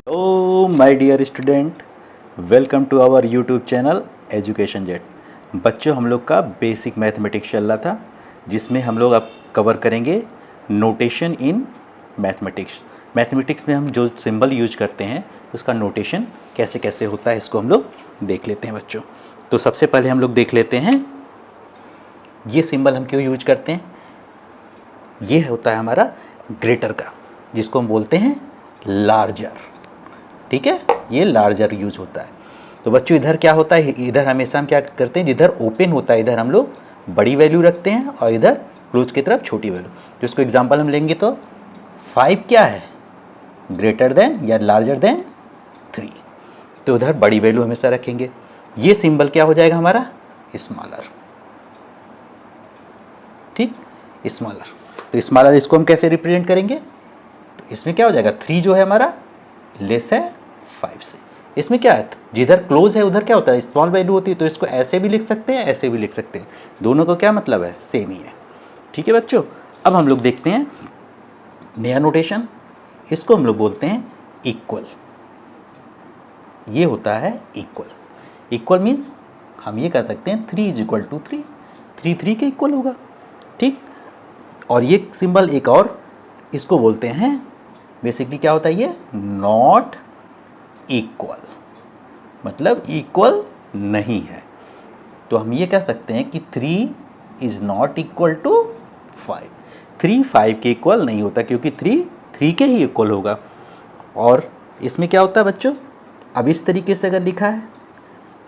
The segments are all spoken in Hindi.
O my dear student, welcome to our YouTube channel education jet. बच्चों, हम लोग का बेसिक मैथमेटिक्स चल रहा था, जिसमें हम लोग अब कवर करेंगे नोटेशन इन मैथमेटिक्स। मैथमेटिक्स में हम जो सिंबल यूज करते हैं उसका नोटेशन कैसे कैसे होता है, इसको हम लोग देख लेते हैं बच्चों। तो सबसे पहले हम लोग देख लेते हैं ये सिंबल हम क्यों यूज करते हैं। ये होता है हमारा ग्रेटर का, जिसको हम बोलते हैं लार्जर। ठीक है, ये लार्जर यूज होता है। तो बच्चों इधर क्या होता है, इधर हमेशा हम क्या करते हैं, जिधर ओपन होता है इधर हम लोग बड़ी वैल्यू रखते हैं और इधर क्लोज की तरफ छोटी वैल्यू। तो इसको एग्जांपल हम लेंगे तो 5 क्या है, ग्रेटर देन या लार्जर देन 3, तो उधर बड़ी वैल्यू हमेशा रखेंगे। ये सिंबल क्या हो जाएगा हमारा, स्मॉलर। ठीक, स्मॉलर। तो स्मॉलर इसको हम कैसे रिप्रेजेंट करेंगे, तो इसमें क्या हो जाएगा, 3 जो है हमारा लेस है 5 से। इसमें क्या है, जिधर क्लोज है उधर क्या होता है, स्मॉल वैल्यू होती है। तो इसको ऐसे भी लिख सकते हैं, ऐसे भी लिख सकते हैं, दोनों का क्या मतलब है, सेम ही है। ठीक है बच्चों, अब हम लोग देखते हैं नया नोटेशन। इसको हम लोग बोलते हैं इक्वल। ये होता है इक्वल। इक्वल मीन्स हम ये कह सकते हैं 3 = 3, 3 3 के इक्वल होगा। ठीक, और ये सिंबल एक और, इसको बोलते हैं बेसिकली क्या होता है, ये नॉट इक्वल, मतलब इक्वल नहीं है। तो हम ये कह सकते हैं कि 3 इज नॉट इक्वल टू 5। 3 5 के इक्वल नहीं होता, क्योंकि 3 3 के ही इक्वल होगा। और इसमें क्या होता है बच्चों, अब इस तरीके से अगर लिखा है,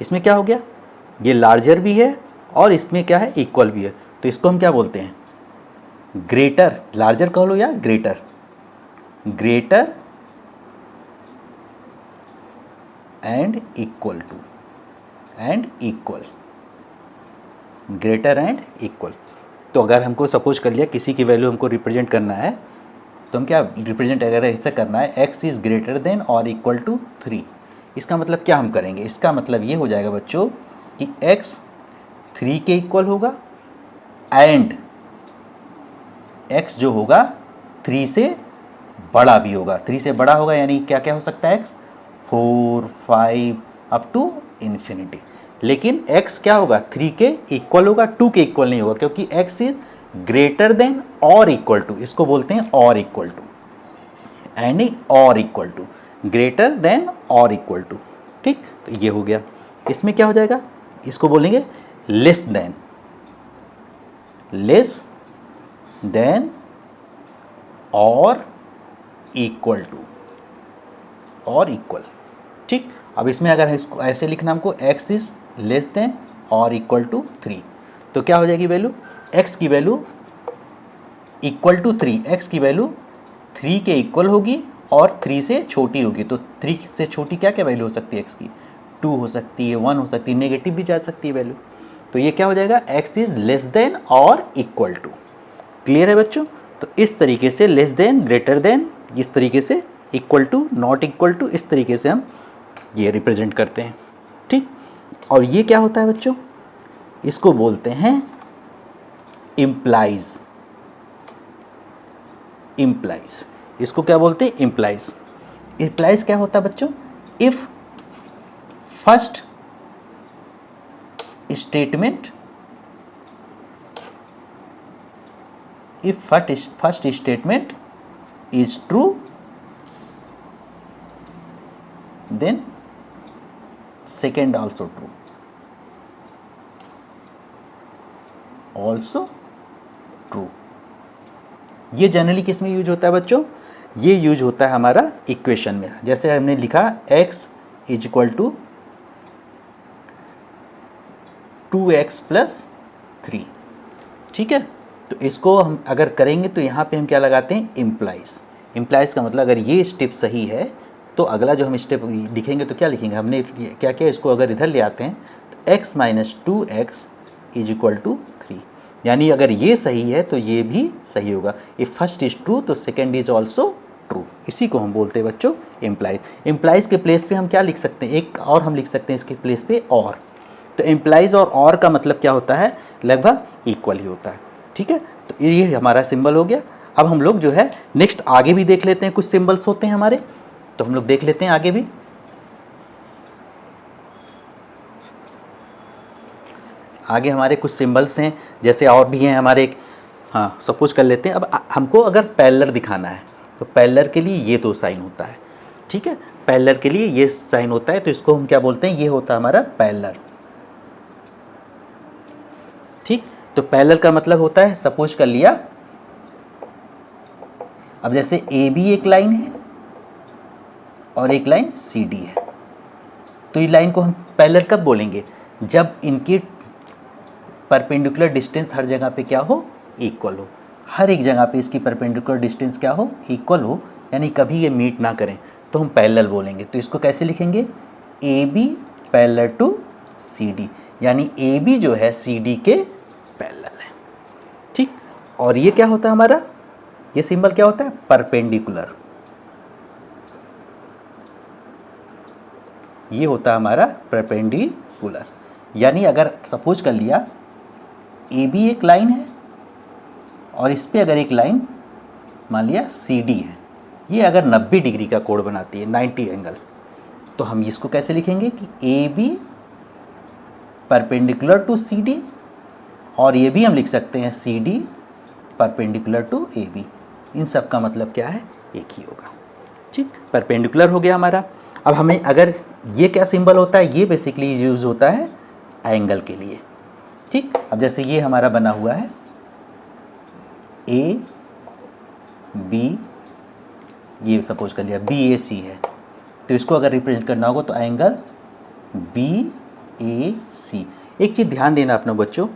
इसमें क्या हो गया, ये लार्जर भी है और इसमें क्या है, इक्वल भी है। तो इसको हम क्या बोलते हैं, ग्रेटर। लार्जर कह लो या greater, greater and equal to, and equal, greater and equal. तो अगर हमको सपोज कर लिया किसी की वैल्यू हमको रिप्रेजेंट करना है, तो हम क्या रिप्रेजेंट अगर ऐसे करना है, x इज ग्रेटर देन और इक्वल टू 3, इसका मतलब क्या हम करेंगे, इसका मतलब ये हो जाएगा बच्चों कि x 3 के इक्वल होगा एंड x जो होगा 3 से बड़ा भी होगा। 3 से बड़ा होगा यानी क्या क्या हो सकता है, x 4 5 अप टू इन्फिनिटी। लेकिन x क्या होगा, 3 के इक्वल होगा, 2 के इक्वल नहीं होगा, क्योंकि x इज ग्रेटर देन और इक्वल टू, इसको बोलते हैं और इक्वल टू, एंड और इक्वल टू, ग्रेटर देन और इक्वल टू। ठीक, तो ये हो गया। इसमें क्या हो जाएगा, इसको बोलेंगे लेस देन, लेस देन और इक्वल टू, और इक्वल। ठीक, अब इसमें अगर इसको ऐसे लिखना हमको, x इज लेस देन और इक्वल टू 3, तो क्या हो जाएगी वैल्यू, x की वैल्यू इक्वल टू 3, x की वैल्यू 3 के इक्वल होगी और 3 से छोटी होगी। तो 3 से छोटी क्या क्या वैल्यू हो सकती है x की, 2 हो सकती है, 1 हो सकती है, नेगेटिव भी जा सकती है वैल्यू। तो ये क्या हो जाएगा, x इज लेस देन और इक्वल टू। क्लियर है बच्चों। तो इस तरीके से लेस देन, ग्रेटर देन, इस तरीके से equal to, not equal to, इस तरीके से हम ये रिप्रेजेंट करते हैं। ठीक, और ये क्या होता है बच्चों, इसको बोलते हैं इम्प्लाइज। इम्प्लाइज, इसको क्या बोलते हैं, इम्प्लाइज। इम्प्लाइज क्या होता है बच्चों, if first statement, if first statement is true, then second also true, also true। ये जनरली किस में यूज होता है बच्चों, ये यूज होता है हमारा इक्वेशन में। जैसे हमने लिखा x is equal to 2x + 3। ठीक है, तो इसको हम अगर करेंगे तो यहाँ पे हम क्या लगाते हैं, इम्प्लाइज। इम्प्लाइज का मतलब अगर ये स्टेप सही है तो अगला जो हम स्टेप लिखेंगे तो क्या लिखेंगे, हमने क्या क्या, इसको अगर इधर ले आते हैं तो x - 2x is equal to 3, यानी अगर ये सही है तो ये भी सही होगा। इफ फर्स्ट इज ट्रू तो सेकेंड इज ऑल्सो ट्रू। इसी को हम बोलते हैं बच्चों इम्प्लाइज। इम्प्लाइज के प्लेस पे हम क्या लिख सकते हैं, एक और हम लिख सकते हैं इसके प्लेस पे और। तो इम्प्लाइज और का मतलब क्या होता है, लगभग इक्वल ही होता है। ठीक है, तो ये हमारा सिंबल हो गया। अब हम लोग जो है नेक्स्ट आगे भी देख लेते हैं, कुछ सिंबल्स होते हैं हमारे। तो हम लोग देख लेते हैं आगे भी। आगे हमारे कुछ सिंबल्स हैं, जैसे और भी हैं हमारे। हाँ, सपोज कर लेते हैं। अब हमको अगर पैरेलल दिखाना है तो पैरेलल के लिए ये 2 साइन होता है, ठीक है। पैरेलल के लिए ये साइन होता है, तो इसको हम क्या बोलते हैं, ये होता है हमारा पैरेलल, ठीक। तो पैरेलल का मतलब होता है, सपोज कर लिया, अब जैसे ए बी एक लाइन है और एक लाइन सी डी है, तो ये लाइन को हम पैरेलल कब बोलेंगे, जब इनकी परपेंडिकुलर डिस्टेंस हर जगह पे क्या हो, इक्वल हो। हर एक जगह पे इसकी परपेंडिकुलर डिस्टेंस क्या हो, इक्वल हो, यानी कभी ये मीट ना करें, तो हम पैरेलल बोलेंगे। तो इसको कैसे लिखेंगे, A B parallel to C D, यानी ए बी जो है सी डी के पैरेलल है, ठीक। और ये क्या होता है हमारा, ये सिंबल क्या होता है, परपेंडिकुलर। ये होता है हमारा परपेंडिकुलर, यानी अगर सपोज कर लिया ए बी एक लाइन है और इस पे अगर एक लाइन मान लिया सी डी है, ये अगर 90 डिग्री का कोण बनाती है, 90 एंगल, तो हम इसको कैसे लिखेंगे कि A B perpendicular to C D, और ये भी हम लिख सकते हैं C D perpendicular to A B. इन सब का मतलब क्या है, एक ही होगा, ठीक। परपेंडिकुलर हो गया हमारा। अब हमें अगर ये क्या सिंबल होता है, ये बेसिकली यूज़ होता है एंगल के लिए, ठीक। अब जैसे ये हमारा बना हुआ है ए बी, ये सपोज कर लिया बी ए सी है, तो इसको अगर रिप्रेजेंट करना होगा तो एंगल बी ए सी। एक चीज़ ध्यान देना अपने बच्चों,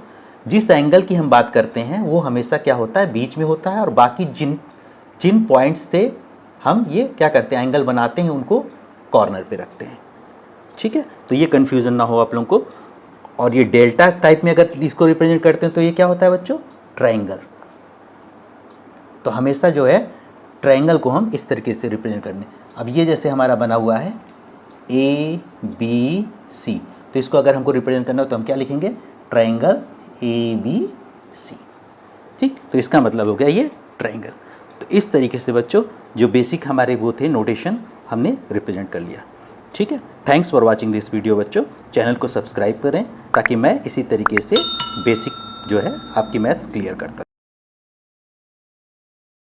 जिस एंगल की हम बात करते हैं वो हमेशा क्या होता है, बीच में होता है, और बाकी जिन पॉइंट्स से हम ये क्या करते हैं, एंगल बनाते हैं, उनको कॉर्नर पे रखते हैं, ठीक है। तो ये कन्फ्यूज़न ना हो आप लोगों को। और ये डेल्टा टाइप में अगर इसको रिप्रेजेंट करते हैं तो ये क्या होता है बच्चों, ट्रायंगल। तो हमेशा जो है ट्रायंगल को हम इस तरीके से रिप्रेजेंट करने। अब ये जैसे हमारा बना हुआ है ए बी सी, तो इसको अगर हमको रिप्रेजेंट करना हो तो हम क्या लिखेंगे, ट्रायंगल ए बी सी, ठीक। तो इसका मतलब हो गया ये ट्रायंगल। तो इस तरीके से बच्चों जो बेसिक हमारे वो थे नोटेशन, हमने रिप्रेजेंट कर लिया, ठीक है। Thanks for watching this video बच्चों। चैनल को सब्सक्राइब करें ताकि मैं इसी तरीके से बेसिक जो है आपकी मैथ्स क्लियर करता